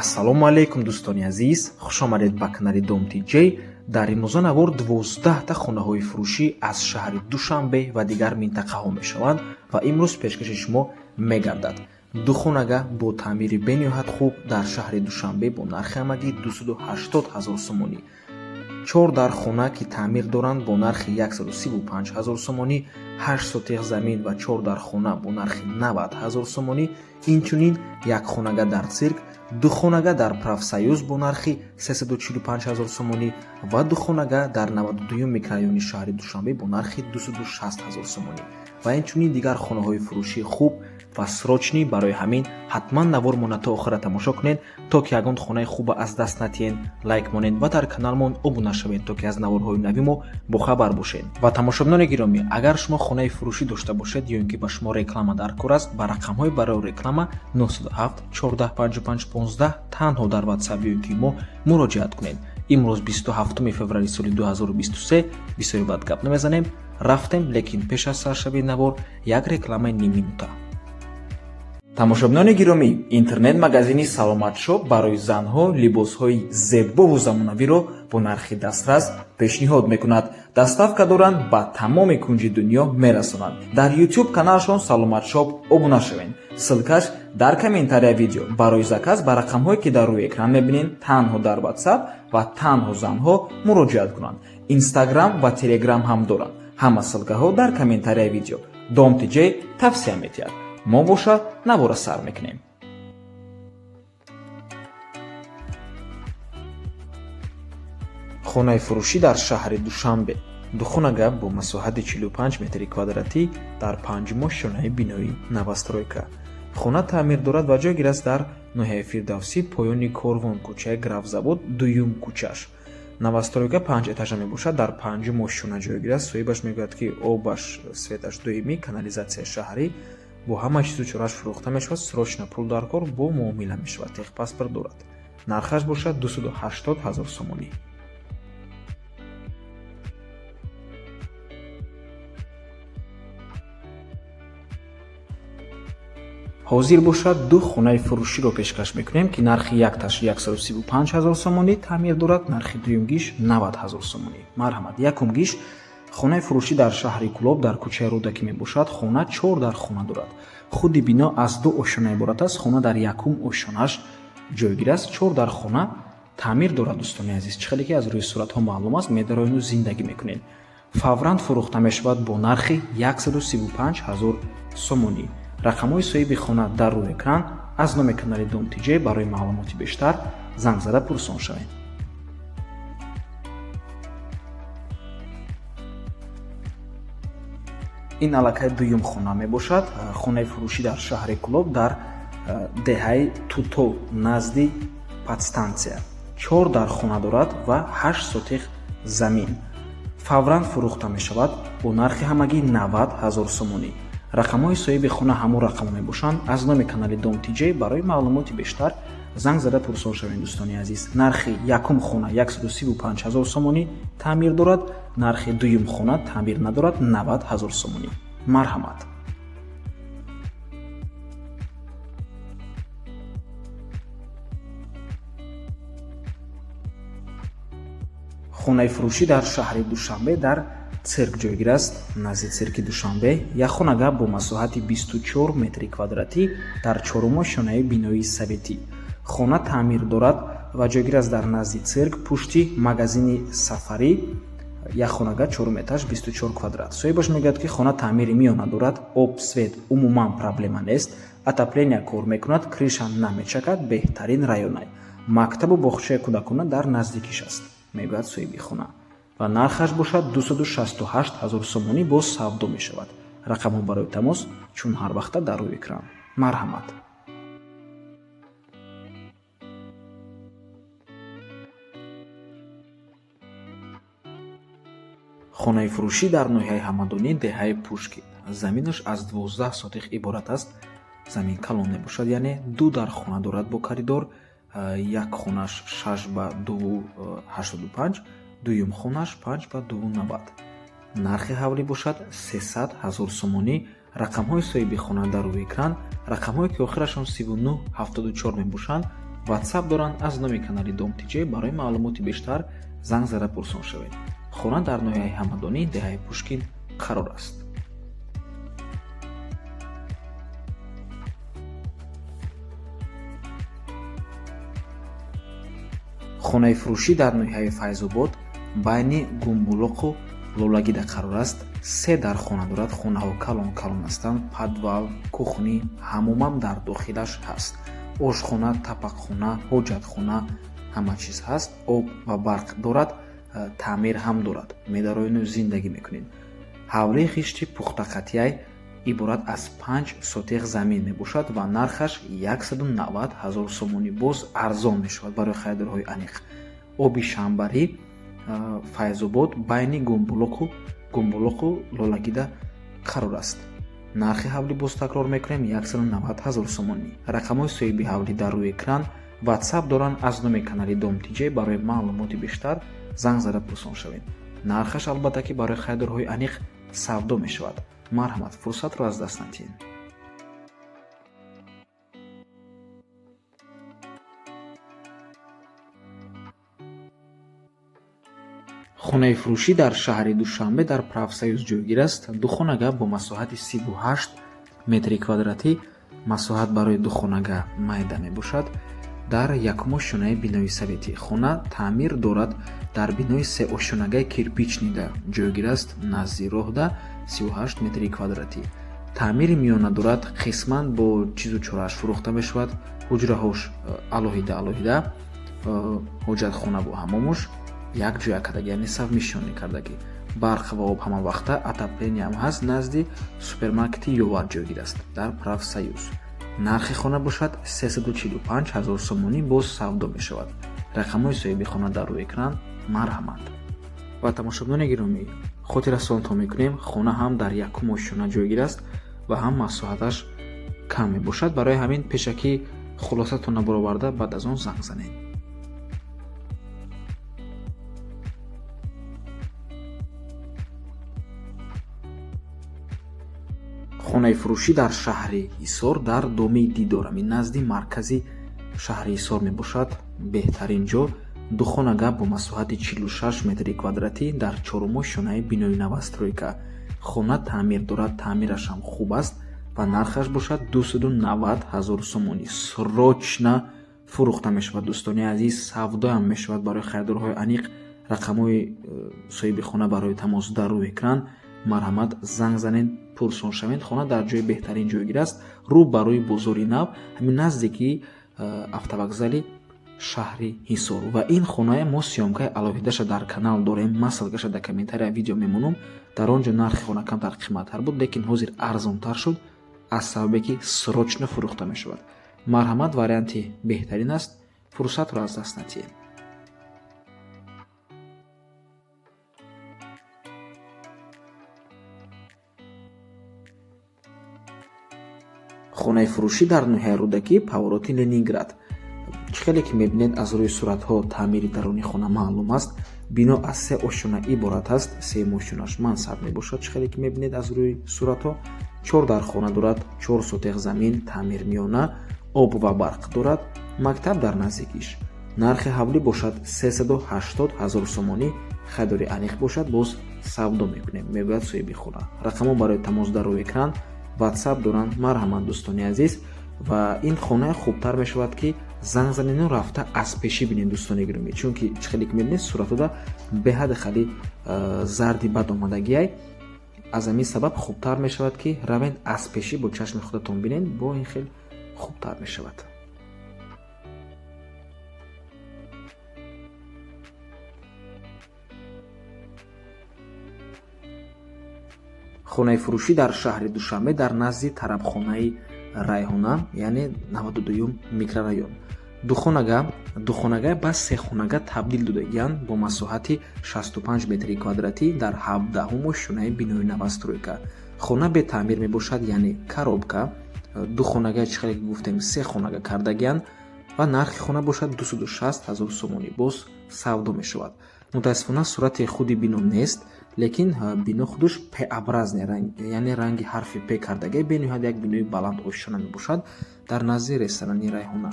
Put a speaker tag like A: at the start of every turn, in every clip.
A: ассалому алайкум дӯстони азиз, хушомадед ба канали Dom TJ. дар имрӯза навор 12 та хонаҳои фурӯшӣ аз шаҳри Душанбе ва дигар минтақаҳо мешаванд ва имрӯз пешкаши шумо мегардад. ду хонага бо таъмири бениҳоят хуб дар шаҳри Душанбе бо нархи ҳамагӣ 280 000 сомонӣ. 4 дар хона ки таъмир доранд бо нархи 135 000 сомонӣ, 8 сотиқ замин ва 4 дар хона бо нархи 90 000 сомонӣ, инчунин як хонага дар цирк, ду хонага дар Правсоюз бо нархи 345 000 сомонӣ ва ду хонага дар 92 микрорайони шаҳри Душанбе бо нархи 260 000 сомонӣ ва инчунин дигар хонаҳои фурӯшии хуб ва срочнӣ. Барои ҳамин ҳатман навормона то охира тамошо кунед, то ки ягон хонаи хуба аз даст натиҳед, лайк монед ва дар каналмон обуна шавед, то ки аз наворҳои нави мо бохабар бошед. ва тамошобинони гиромӣ, агар шумо хонаи фурӯшӣ дошта бошед ё ин ки ба шумо реклама дар кор аст, ба рақамҳои барои реклама 907 14 55 15 танҳо дар WhatsApp ё ин ки мо муроҷиат кунед. имрӯз 27 феврари соли 2023 бисёри бад гап намезанем, рафтем, лекин пеш аз саршави навор як рекламаи нимминута. тамошобинони гиромӣ, интернет магазини Саломат Шоп барои занҳо либосҳои зебову замонавиро бо нархи дастрас пешниҳод мекунад. доставка доранд, ба тамоми кунҷи дунё мерасонанд. дар YouTube каналшон Саломат Шоп обуна шавед. ссилкаш дар комментарияи видео. барои заказ ба рақамҳое ки дар рӯи экран мебинед, танҳо дар WhatsApp ва танҳо занҳо муроҷиат кунанд. Instagram ва Telegram ҳам доранд. ҳама ссилкаҳо дар комментарияи видео. Dom TJ тавсия метиҳад. мо боша навора сар мекунем. хонаи фурӯшӣ дар шаҳри Душанбе. ду хонага бо масоҳати 45 метри квадратӣ дар панҷумо шонаи бинои Новостройка. хона таъмир дорад ва ҷойгир аст дар ноҳияи Фирдавсӣ, поёни Корвон кӯчаи Графзавод, дуюм кӯчаш. Новостройка 5 этажа мебошад, дар панҷумо шона ҷойгир аст. соҳибаш мегӯяд ки обаш, светаш доимӣ, канализатсияи шаҳрӣ бо ҳама чизу чораш фурӯхта мешавад. срочна пул дар кор, бо муомила мешавад. техпаспорт дорад. нархаш бошад 280 000 сомонӣ. ҳозир бошад ду хонаи фурӯширо пешкаш мекунем ки нархи якташ 135 000 сомонӣ таъмир дорад, нархи дуюм гиш 90 000 сомонӣ. марҳамат. якум гиш хонаи фурӯшӣ дар шаҳри Кӯлоб дар кӯчаи Рӯдакӣ мебошад. хона 4 дар хона дорад. худи бино аз ду ошона иборат аст. хона дар якум ошонаш ҷойгир аст. 4 дар хона таъмир дорад. дӯстони азиз, чӣ хеле ки аз рӯи суратҳо маълум аст, медароину зиндагӣ мекунед. фавран фурӯхта мешавад бо нархи 135 000 сомонӣ. рақамҳои соҳиби хона дар рӯи экран. аз номи канали Dom TJ барои маълумоти бештар занг зада пурсон шавед. ин аллакай дуюм хона мебошад. хонаи фурӯшӣ дар шаҳри Кӯлоб дар деҳаи Туто назди подстансия. 4 дар хона дорад ва 8 сотиқ замин. фавран фурӯхта мешавад бо нархи ҳамагӣ 90 000 сомонӣ. рақамҳои соҳиби хона ҳамон рақам мебошанд. аз номи канали Dom TJ барои маълумоти бештар занг зада пурсон шавед. дӯстони азиз, нархи якум хона 135 000 сомонӣ таъмир дорад, нархи дуюм хона таъмир надорад, 90 000 сомонӣ. марҳамат. хонаи фурӯшӣ дар шаҳри Душанбе дар цирк ҷойгир аст. назди цирки Душанбе як хонага бо масоҳати 24 метри квадратӣ дар чорумо шонаи бинои Советӣ. хона таъмир дорад ва ҷойгир аст дар назди цирк, пушти магазини Сафарӣ. як хонага 4 этаж 24 квадрат. соҳибаш мегӯяд ки хона таъмири миёна дорад. об, свет умуман проблема нест. отопления кор мекунад, криша намечакад. беҳтарин районай. мактабу бохчаи кӯдакона дар наздикиш аст, мегӯяд соҳиби хона. ва нархаш бошад 268 000 сомонӣ. боз савдо мешавад. рақамҳо барои тамос чун ҳар вақта дар рӯи экран. марҳамат. хонаи фурӯшӣ дар ноҳияи ҳамадонӣ, деҳаи Пушкин. заминаш аз 12 сотиқ иборат аст. замин калон мебошад, яъне ду дар хона дорад бо коридор. як хонаш 6 ба 285, дуюм хонаш 5 ба 290. нархи ҳавлӣ бошад 300 000 сомонӣ. рақамҳои соҳиби хона дар рӯи экран. рақамҳое ки охирашон 3974 мебошанд. ватсап доранд аз номи канали Dom.tj барои маълумоти бештар занг зада пурсон шавед. хона дар ноҳияи ҳамадонӣ, деҳаи Пушкин қарор аст. хонаи фурӯшӣ дар ноҳияи Файзобод байни Гумбулоқу Лолагида қарор аст. се дар хона дорад. хонаҳо калон калон ҳастанд. падвал, кухнӣ, ҳамомам дар дохилаш ҳаст. ошхона, тапақхона, ҳоҷатхона, ҳама чиз ҳаст. об ва барқ дорад. таъмир ҳам дорад. медароину зиндагӣ мекунед. ҳавлии хишти пухтақатияй иборат аз 5 сотиқ замин мебошад ва нархаш 190 000 сомонӣ. боз арзон мешавад барои харидорҳои аниқ. оби шамбарӣ Файзобод байни Гумбулоқу Лолагида қарор аст. нархи ҳавлӣ боз такрор мекунем 190 000 сомонӣ. рақамҳои соҳиби ҳавлӣ дар рӯи экран. ватсап доранд аз номи канали Dom.tj барои маълумоти бештар занг зада пурсон шавед. нархаш албатта ки барои харидорҳои аниқ савдо мешавад. марҳамат, фурсатро аз даст надиҳед. хонаи фурӯшӣ дар шаҳри Душанбе дар Правсоюз ҷойгир аст. духонага бо масоҳати 38 метри квадратӣ. масоҳат барои духонага майда мебошад. дар якум ошонаи бинои советӣ. хона таъмир дорад. дар бинои се ошонагаи кирпичнида ҷойгир аст. назди роҳда 38 метри квадратӣ. таъмири миёна дорад. қисман бо чизу чорааш фурӯхта мешавад. ҳуҷраҳош алоҳида, ҳоҷатхона бо ҳамомуш якҷоя кардаги, яъне совмишёнӣ кардагӣ. барқ ва об ҳама вақта, отоплениям ҳаст. назди супермаркети Ёвар ҷойгир аст дар Правсоюз. нархи хона бошад 345 000 сомонӣ. боз савдо мешавад. рақамҳои соҳиби хона дар рӯи экран. марҳамат. ва тамошобинони гиромӣ, хотиррасонтон мекунем, хона ҳам дар якум ошона ҷойгир аст ва ҳам масоҳаташ кам мебошад. барои ҳамин пешакӣ хулосатонро бароварда баъд аз он занг занед. хонаи фурӯшӣ дар шаҳри Ҳисор дар доми Дидорами назди маркази шаҳри Ҳисор мебошад. беҳтарин ҷо. духонага бо масоҳати 46 метри квадратӣ дар чорум ошонаи бинои новостройка. хона таъмир дорад. таъмирашам хуб аст ва нархаш бошад 290 000 сомонӣ. срочна фурӯхта мешавад. дӯстони азиз, савдоам мешавад барои харидорҳои аниқ. рақамҳои соҳиби хона барои тамос дар рӯи экран. марҳамат, занг занед, пурсон шавед. хона дар ҷои беҳтарин ҷойгир аст. рӯ ба рӯи бозори нав, ҳамин наздики автовокзали шаҳри Ҳисор. ва ин хонае мо сиёмкаи алоҳидаша дар канал дорем. ман ссилкаша дар комментария видео мемонам. дар он ҷо нархи хона камтар қиматтар буд, лекин ҳозир арзонтар шуд аз сабабе ки срочно фурӯхта мешавад. марҳамат, варианти беҳтарин аст. фурсатро аз даст надиҳед. хонаи фурӯшӣ дар ноҳияи Рудакӣ, Повороти Ленинград. хеле ки мебинед аз рӯи суратҳо таъмири даруни хона маълум аст. бино аз се ошона иборат аст. сеюм ошонаш мансаб мебошад. хеле ки мебинед аз рӯи суратҳо. 4 дар хона дорад. 4 сотиқ замин, таъмир миёна, об ва барқ дорад. мактаб дар наздикиш. нархи ҳавлӣ бошад 380 000 сомонӣ. харидори аниқ бошад, боз савдо мекунем, мегӯяд соҳиби хона. рақамҳо барои тамос дар рӯи экран. ватсап доранд. марҳамат, дӯстони азиз. ва ин хона хубтар мешавад ки занг занену рафта аз пешӣ бинед, дӯстони гиромӣ, чунки хеле ки мебинед суратода беҳади хали зарди бад омадагиай. аз ҳамин сабаб хубтар мешавад ки равед аз пешӣ бо чашми худатон бинед, бо ин хел хубтар мешавад. хонаи фурӯшӣ дар шаҳри Душанбе дар назди тарабхонаи Райҳона, яъне 92 микрорайон. духонага ба сехонага табдил додагиянд бо масоҳати 65 метри квадратӣ дар 17 ошонаи бинои новостройка. хона бетаъмир мебошад, яъне коробка. духонага чихеле ки гуфтем сехонага кардагиянд ва нархи хона бошад 260 000 сомонӣ. боз савдо мешавад. мутаассифона сурати худи бино нест, лекин бино худаш пеобразне, яъне ранги ҳарфи пе кардагӣ бениҳоят як бинои баланд ошона мебошад дар назди ресторани Райҳона.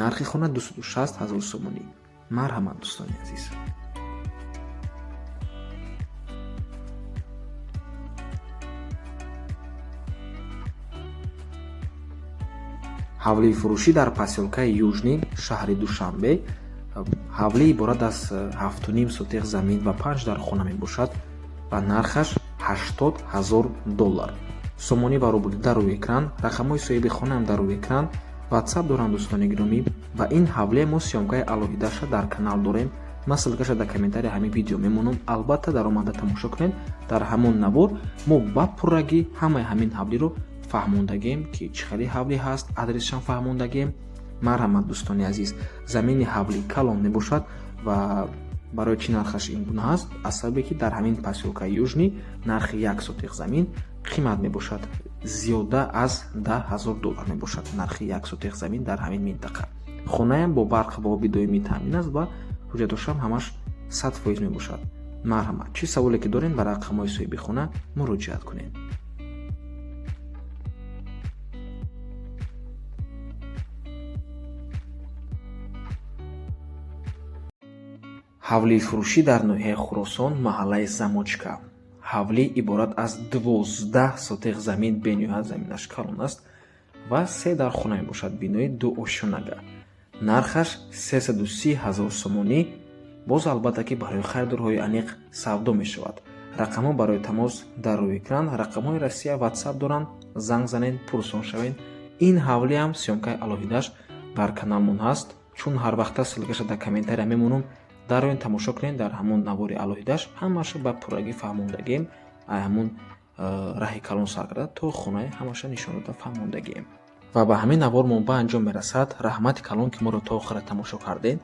A: нархи хона 260 000 сомонӣ. марҳамат дӯстони азиз. ҳавлии фурӯшӣ дар посёлкаи южнӣ шаҳри Душанбе. ҳавлӣ иборат аз 7.5 сотиқ замин ва 5 дар хона мебошад ва нархаш $80,000. сомонӣ ва рубл дар рӯи экран, рақамҳои соҳиби хонаам дар рӯи экран. ватсап дорам дӯстони гиромӣ ва ин ҳавле мо сёмкаи алоҳидаша дар канал дорем. ман ссилкаша дар комментария ҳамин видео мемонам. албатта дар омада тамошо кунед. дар ҳамон навор мо ба пуррагӣ ҳамаи ҳамин ҳавлиро фаҳмондагем ки чӣ хеле ҳавлӣ ҳаст, адресшам фаҳмондагем. марҳамат дӯстони азиз, замини ҳавлӣ калон мебошад ва барои чӣ нархаш ин гуна ҳаст? аз сабабе ки дар ҳамин посёлкаи южнӣ нархи 1 сотиқ замин қимат мебошад, зиёда аз $10,000 мебошад нархи 1 сотиқ замин дар ҳамин минтақа. хонаям бо барқ ва оби доимӣ таъмин аст ва ҳуҷҷатошам ҳамаш 100% мебошад. марҳамат, чӣ саволе ки доред ба рақамҳои соҳиби хона муроҷиат кунед. ҳавлии фурӯшӣ дар ноҳияи Хӯросон, маҳаллаи Замочка. ҳавлӣ иборат аз 12 сотиқ замин, бениҳоят заминаш калон аст ва 3 дар хона мебошад, бинои 2 ошунага. нархаш 330 000 сомонӣ. боз албатта ки барои харидорҳои аниқ савдо мешавад. рақамҳо барои тамос дар рӯи экран, рақамҳои Россия ватсап доранд, занг занед, пурсон шавед. ин ҳавлиам сёмкаи алоҳидаш дар каналмон ҳаст. чун ҳар вақта ссилкаша дар комментария мемонам, дароин тамошо кунед. дар ҳамон навори алоҳидаш ҳамаша ба пуррагӣ фаҳмондагем, ҳамон раҳи калон сар карда то хонаи ҳамаша нишон дода фаҳмондагем. ва ба ҳамин навор мо ба анҷом мерасад. раҳмати калон ки моро то охира тамошо кардед.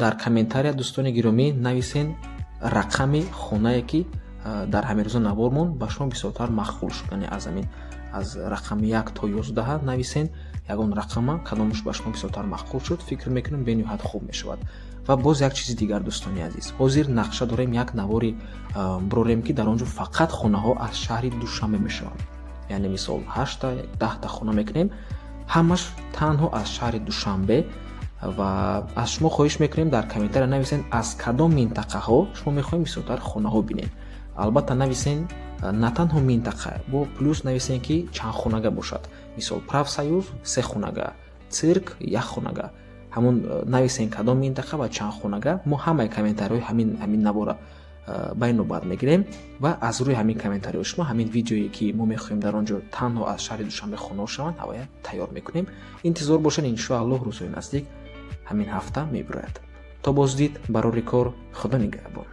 A: дар комментария дӯстони гиромӣ нависен рақами хонае ки дар ҳамин рӯза навормон ба шумо бисёртар махқул шуд. яъне аз ҳамин аз рақами 1 то 11 нависен ягон рақама кадомаш ба шумо бисёртар махқул шуд. фикр мекунам бениҳоят хуб мешавад. ва боз як чизи дигар дӯстони азиз, ҳозир нақша дорем як навори бурорем ки дар он ҷо фақат хонаҳо аз шаҳри Душанбе мешаванд. яъне мисол 8 10 хона мекунем, ҳамаш танҳо аз шаҳри Душанбе. ва аз шумо хоҳиш мекунем дар комментария нависен аз кадом минтақаҳо шумо мехоҳем бисёртар хонаҳо бинед. албатта нависен на танҳо минтақа, бо плюс нависен ки чанд хонага бошад. мисол Правсоюз 3 хонага, Цирк 1 хонага. ҳамон нависен кадом минтақа ва чанд хонага. мо ҳамаи комментариҳои ҳамин навора байнобар мегирем ва аз рӯи ҳамин комментариҳои шумо ҳамин видеое ки мо мехоҳем дар он ҷо танҳо аз шаҳри Душанбе хонаҳо шаванд, ҳавоя тайёр мекунем. интизор бошед, иншоаллоҳ рӯзҳои наздик ҳамин ҳафта мебирояд. то боздид барори кор, худо нигаҳбон.